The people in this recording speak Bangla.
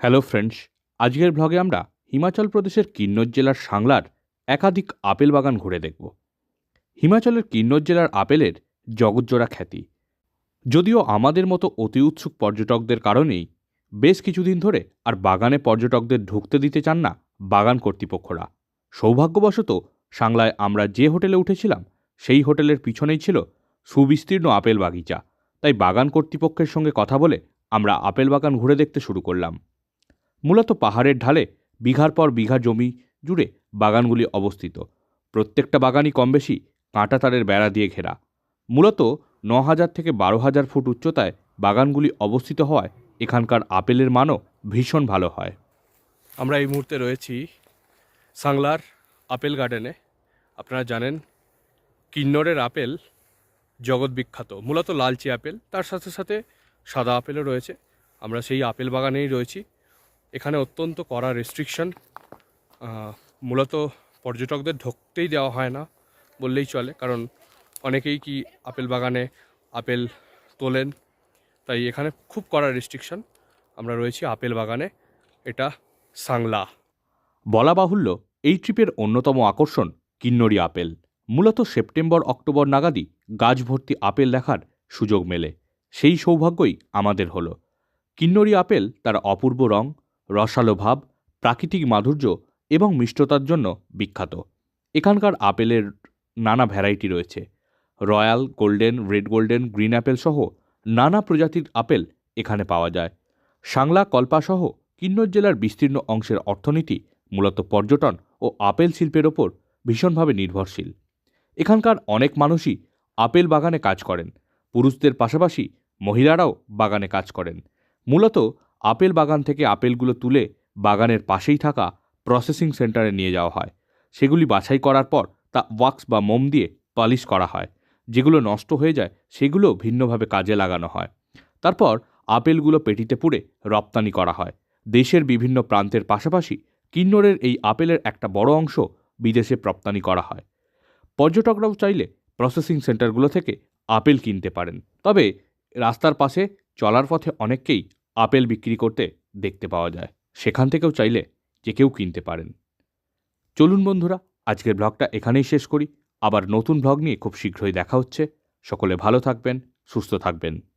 হ্যালো ফ্রেন্ডস, আজকের ব্লগে আমরা হিমাচল প্রদেশের কিন্নর জেলার সাংলার একাধিক আপেল বাগান ঘুরে দেখব। হিমাচলের কিন্নর জেলার আপেলের জগৎজোড়া খ্যাতি। যদিও আমাদের মতো অতি উৎসুক পর্যটকদের কারণেই বেশ কিছুদিন ধরে আর বাগানে পর্যটকদের ঢুকতে দিতে চান না বাগান কর্তৃপক্ষরা। সৌভাগ্যবশত সাংলায় আমরা যে হোটেলে উঠেছিলাম সেই হোটেলের পিছনেই ছিল সুবিস্তীর্ণ আপেল বাগিচা। তাই বাগান কর্তৃপক্ষের সঙ্গে কথা বলে আমরা আপেল বাগান ঘুরে দেখতে শুরু করলাম। মূলত পাহাড়ের ঢালে বিঘার পর বিঘা জমি জুড়ে বাগানগুলি অবস্থিত। প্রত্যেকটা বাগানই কমবেশি কাঁটাতারের বেড়া দিয়ে ঘেরা। মূলত ৯,০০০ থেকে ১২,০০০ ফুট উচ্চতায় বাগানগুলি অবস্থিত হওয়ায় এখানকার আপেলের মানও ভীষণ ভালো হয়। আমরা এই মুহূর্তে রয়েছি সাংলার আপেল গার্ডেনে। আপনারা জানেন কিন্নরের আপেল জগৎ বিখ্যাত, মূলত লালচি আপেল, তার সাথে সাথে সাদা আপেলও রয়েছে। আমরা সেই আপেল বাগানেই রয়েছি। এখানে অত্যন্ত কড়া রেস্ট্রিকশন, মূলত পর্যটকদের ঢুকতেই দেওয়া হয় না বললেই চলে, কারণ অনেকেই কি আপেল বাগানে আপেল তোলেন, তাই এখানে খুব কড়া রেস্ট্রিকশন। আমরা রয়েছি আপেল বাগানে, এটা সাংলা। বলা বাহুল্য এই ট্রিপের অন্যতম আকর্ষণ কিন্নরি আপেল। মূলত সেপ্টেম্বর অক্টোবর নাগাদই গাছ ভর্তি আপেল দেখার সুযোগ মেলে। সেই সৌভাগ্যই আমাদের হলো। কিন্নরি আপেল তার অপূর্ব রং, রসালো ভাব, প্রাকৃতিক মাধুর্য এবং মিষ্টতার জন্য বিখ্যাত। এখানকার আপেলের নানা ভ্যারাইটি রয়েছে। Royal, golden, red golden, green Apple সহ নানা প্রজাতির আপেল এখানে পাওয়া যায়। সাংলা, কল্পা সহ কিন্নর জেলার বিস্তীর্ণ অংশের অর্থনীতি মূলত পর্যটন ও আপেল শিল্পের ওপর ভীষণভাবে নির্ভরশীল। এখানকার অনেক মানুষই আপেল বাগানে কাজ করেন। পুরুষদের পাশাপাশি মহিলারাও বাগানে কাজ করেন। মূলত আপেল বাগান থেকে আপেলগুলো তুলে বাগানের পাশেই থাকা প্রসেসিং সেন্টারে নিয়ে যাওয়া হয়। সেগুলি বাছাই করার পর তা ওয়াক্স বা মোম দিয়ে পালিশ করা হয়। যেগুলো নষ্ট হয়ে যায় সেগুলো ভিন্নভাবে কাজে লাগানো হয়। তারপর আপেলগুলো পেটিতে পুড়ে রপ্তানি করা হয়। দেশের বিভিন্ন প্রান্তের পাশাপাশি কিন্নরের এই আপেলের একটা বড় অংশ বিদেশে রপ্তানি করা হয়। পর্যটকরাও চাইলে প্রসেসিং সেন্টারগুলো থেকে আপেল কিনতে পারেন। তবে রাস্তার পাশে চলার পথে অনেককেই আপেল বিক্রি করতে দেখতে পাওয়া যায়। সেখান থেকেও চাইলে যে কেউ কিনতে পারেন। চলুন বন্ধুরা, আজকের ব্লগটা এখানেই শেষ করি। আবার নতুন ব্লগ নিয়ে খুব শীঘ্রই দেখা হচ্ছে। সকলে ভালো থাকবেন, সুস্থ থাকবেন।